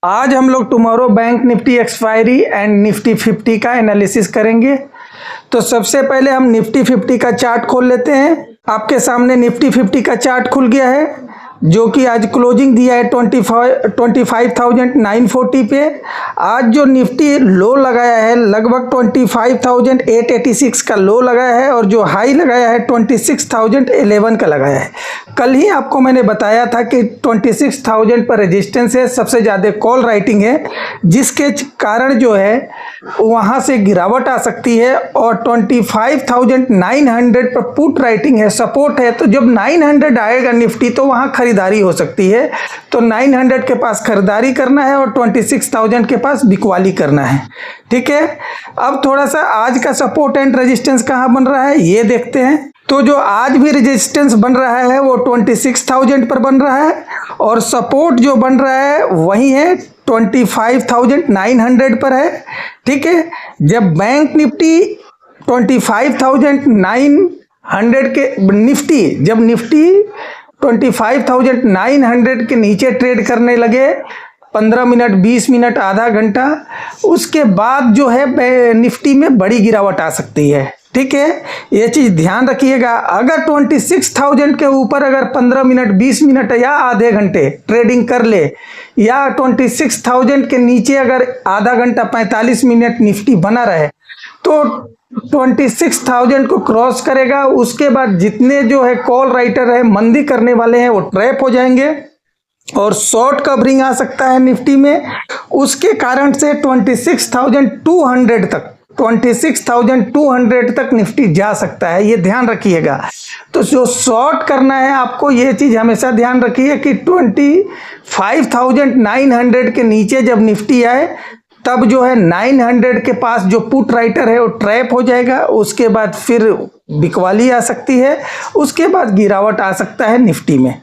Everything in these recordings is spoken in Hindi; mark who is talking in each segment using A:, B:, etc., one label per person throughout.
A: आज हम लोग tomorrow bank Nifty expiry and Nifty 50 का एनालिसिस करेंगे। तो सबसे पहले हम निफ्टी 50 का चार्ट खोल लेते हैं। आपके सामने निफ्टी 50 का चार्ट खुल गया है, जो कि आज क्लोजिंग दिया है 25,940 पे। आज जो निफ्टी लो लगाया है लगभग 25,886 का लो लगाया है और जो हाई लगाया है 26,011 का लगाया है। कल ही आपको मैंने बताया था कि 26,000 पर रेजिस्टेंस है, सबसे ज़्यादा कॉल राइटिंग है, जिसके कारण जो है वहाँ से गिरावट आ सकती है। और 25,900 पर पुट राइटिंग है, सपोर्ट है। तो जब 900 आएगा निफ्टी तो वहाँ खरीदारी हो सकती है। तो 900 के पास खरीदारी करना है और 26,000 के पास बिकवाली करना है। ठीक है, अब थोड़ा सा आज का सपोर्ट एंड रेजिस्टेंस कहाँ बन रहा है ये देखते हैं। तो जो आज भी रेजिस्टेंस बन रहा है वो 26,000 पर बन रहा है और सपोर्ट जो बन रहा है वही है 25,900 पर है। ठीक है, जब बैंक निफ्टी 25,900 के जब निफ्टी 25,900 के नीचे ट्रेड करने लगे 15 मिनट, 20 मिनट, आधा घंटा, उसके बाद जो है निफ्टी में बड़ी गिरावट आ सकती है। ठीक है, ये चीज़ ध्यान रखिएगा। अगर 26,000 के ऊपर अगर 15 मिनट, 20 मिनट या आधे घंटे ट्रेडिंग कर ले, या 26,000 के नीचे अगर आधा घंटा 45 मिनट निफ्टी बना रहे, तो 26,000 को क्रॉस करेगा। उसके बाद जितने जो है कॉल राइटर है, मंदी करने वाले हैं, वो ट्रैप हो जाएंगे और शॉर्ट कवरिंग आ सकता है निफ्टी में। उसके कारण से 26,200 तक निफ्टी जा सकता है, ये ध्यान रखिएगा। तो जो शॉर्ट करना है आपको, ये चीज़ हमेशा ध्यान रखिए कि 25,900 के नीचे जब निफ्टी आए तब जो है 900 के पास जो पुट राइटर है वो ट्रैप हो जाएगा। उसके बाद फिर बिकवाली आ सकती है, उसके बाद गिरावट आ सकता है निफ्टी में।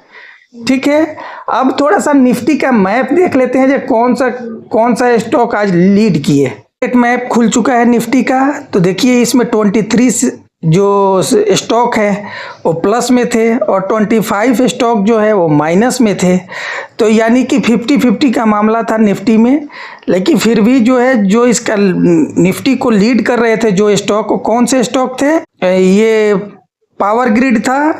A: ठीक है, अब थोड़ा सा निफ्टी का मैप देख लेते हैं, जो कौन सा स्टॉक आज लीड किए। एक मैप खुल चुका है निफ्टी का। तो देखिए इसमें 23 जो स्टॉक है वो प्लस में थे और 25 स्टॉक जो है वो माइनस में थे। तो यानी कि 50-50 का मामला था निफ्टी में। लेकिन फिर भी जो है, जो इसका निफ्टी को लीड कर रहे थे जो स्टॉक, वो कौन से स्टॉक थे? ये पावर ग्रिड था,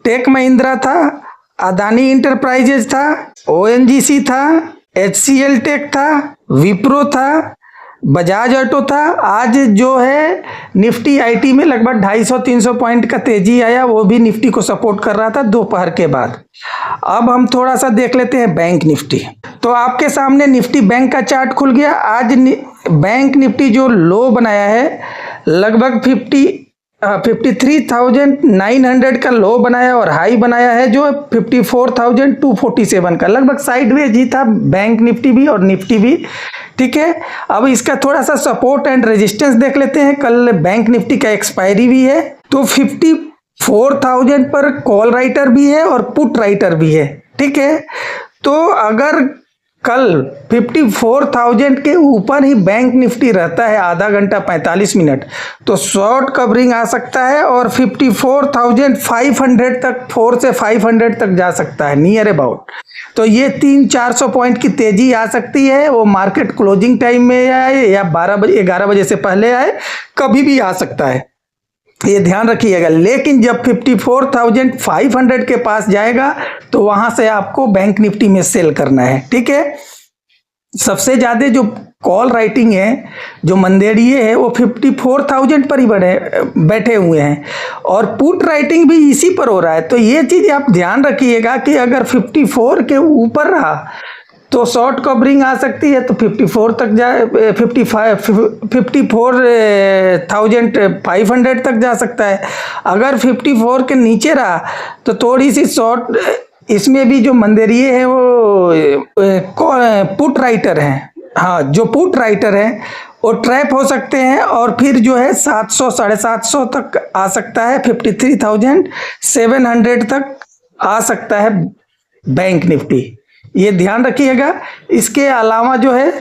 A: टेक महिंद्रा था, अदानी इंटरप्राइजेज था, ONGC था, HCL टेक था, विप्रो था, बजाज ऑटो था। आज जो है निफ्टी आईटी में लगभग 250-300 पॉइंट का तेजी आया, वो भी निफ्टी को सपोर्ट कर रहा था दोपहर के बाद। अब हम थोड़ा सा देख लेते हैं बैंक निफ्टी। तो आपके सामने निफ्टी बैंक का चार्ट खुल गया। आज बैंक निफ्टी जो लो बनाया है लगभग 53,900 का लो बनाया और हाई बनाया है जो 54,247 का। लगभग साइडवेज ही था बैंक निफ्टी भी और निफ्टी भी। ठीक है, अब इसका थोड़ा सा सपोर्ट एंड रेजिस्टेंस देख लेते हैं। कल बैंक निफ्टी का एक्सपायरी भी है, तो 54,000 पर कॉल राइटर भी है और पुट राइटर भी है। ठीक है, तो अगर कल 54,000 के ऊपर ही बैंक निफ्टी रहता है आधा घंटा 45 मिनट, तो शॉर्ट कवरिंग आ सकता है और 54,500 तक, 4 से 500 तक जा सकता है नियर अबाउट। तो ये 300-400 पॉइंट की तेजी आ सकती है। वो मार्केट क्लोजिंग टाइम में आए या 12 बजे, 11 बजे से पहले आए, कभी भी आ सकता है, ये ध्यान रखिएगा। लेकिन जब 54,500 के पास जाएगा तो वहां से आपको बैंक निफ्टी में सेल करना है। ठीक है, सबसे ज्यादा जो कॉल राइटिंग है, जो मंदेड़िए है, वो 54,000 पर ही बैठे हुए हैं और पुट राइटिंग भी इसी पर हो रहा है। तो ये चीज आप ध्यान रखिएगा कि अगर 54 के ऊपर रहा तो शॉर्ट कवरिंग आ सकती है, तो 54 तक जाए, 54,500 तक जा सकता है। अगर 54 के नीचे रहा तो थोड़ी सी शॉर्ट, इसमें भी जो मंदेरिये हैं वो पुट राइटर हैं, हाँ, जो पुट राइटर हैं वो ट्रैप हो सकते हैं और फिर जो है 700-750 तक आ सकता है, 53,700 तक आ सकता है बैंक निफ्टी, ये ध्यान रखिएगा। इसके अलावा जो है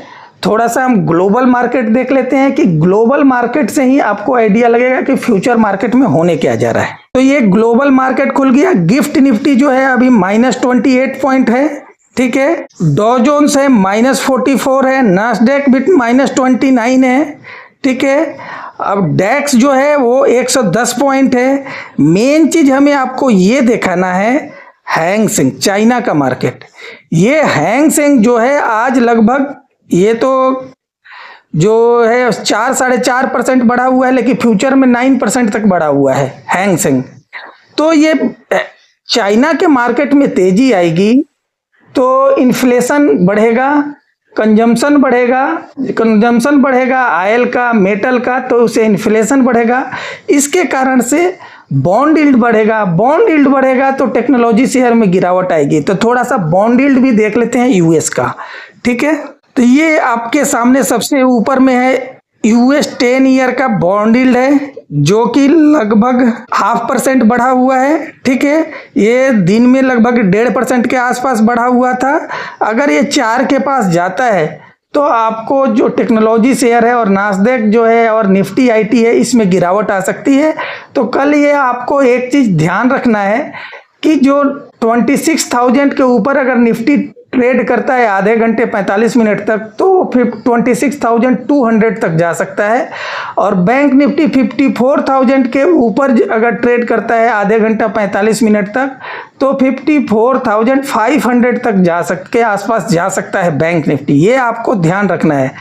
A: थोड़ा सा हम ग्लोबल मार्केट देख लेते हैं कि ग्लोबल मार्केट से ही आपको आइडिया लगेगा कि फ्यूचर मार्केट में होने क्या जा रहा है। तो ये ग्लोबल मार्केट खुल गया। गिफ्ट निफ्टी जो है अभी -28 पॉइंट है। ठीक है। डॉ जोन्स है -44 है, नास्डैक भी -29 है, ठीक है। अब डैक्स जो है वो 110 पॉइंट है। मेन चीज हमें आपको ये दिखाना है हैंग सेंग, चाइना का मार्केट। ये हैंग सेंग जो है आज लगभग ये तो जो है 4-4.5% बढ़ा हुआ है, लेकिन फ्यूचर में 9% तक बढ़ा हुआ है हैंग सेंग। तो ये चाइना के मार्केट में तेजी आएगी तो इन्फ्लेशन बढ़ेगा, कंजम्पशन बढ़ेगा ऑयल का, मेटल का, तो उससे इन्फ्लेशन बढ़ेगा। इसके कारण से बॉन्ड यील्ड बढ़ेगा तो टेक्नोलॉजी शेयर में गिरावट आएगी। तो थोड़ा सा बॉन्ड यील्ड भी देख लेते हैं यूएस का, ठीक है। तो ये आपके सामने सबसे ऊपर में है यूएस 10 ईयर का बॉन्ड यील्ड है, जो कि लगभग 0.5% बढ़ा हुआ है, ठीक है। ये दिन में लगभग 1.5% के आसपास बढ़ा हुआ था। अगर ये 4 के पास जाता है तो आपको जो टेक्नोलॉजी शेयर है और नास्डैक जो है और निफ्टी आईटी है, इसमें गिरावट आ सकती है। तो कल ये आपको एक चीज ध्यान रखना है कि जो 26,000 के ऊपर अगर निफ्टी ट्रेड करता है आधे घंटे 45 मिनट तक, तो फिर 26,200 तक जा सकता है। और बैंक निफ्टी 54,000 के ऊपर अगर ट्रेड करता है आधे घंटा 45 मिनट तक, तो 54,500 तक के आसपास जा सकता है बैंक निफ्टी। ये आपको ध्यान रखना है।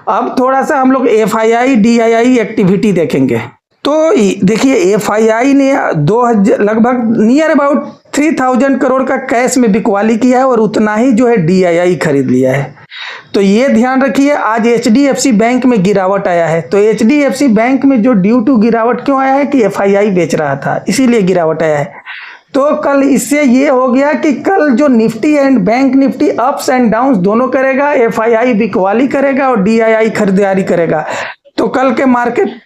A: अब थोड़ा सा हम लोग एफआईआई डीआईआई एक्टिविटी देखेंगे। तो देखिए एफआईआई ने 2000 लगभग नियर अबाउट 3000 करोड़ का कैश में बिकवाली किया है और उतना ही जो है डीआईआई खरीद लिया है। तो ये ध्यान रखिए। आज एचडीएफसी बैंक में गिरावट आया है। तो एचडीएफसी बैंक में जो ड्यू टू गिरावट क्यों आया है कि एफआईआई बेच रहा था, इसीलिए गिरावट आया है। तो कल इससे ये हो गया कि कल जो Nifty and bank Nifty ups and downs दोनों करेगा, एफआईआई बिकवाली करेगा और डीआईआई खरीदारी करेगा। तो कल के मार्केट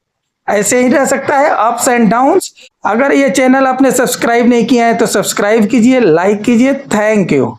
A: ऐसे ही रह सकता है, अप्स एंड डाउन्स। अगर ये चैनल आपने सब्सक्राइब नहीं किया है तो सब्सक्राइब कीजिए, लाइक कीजिए। Thank you.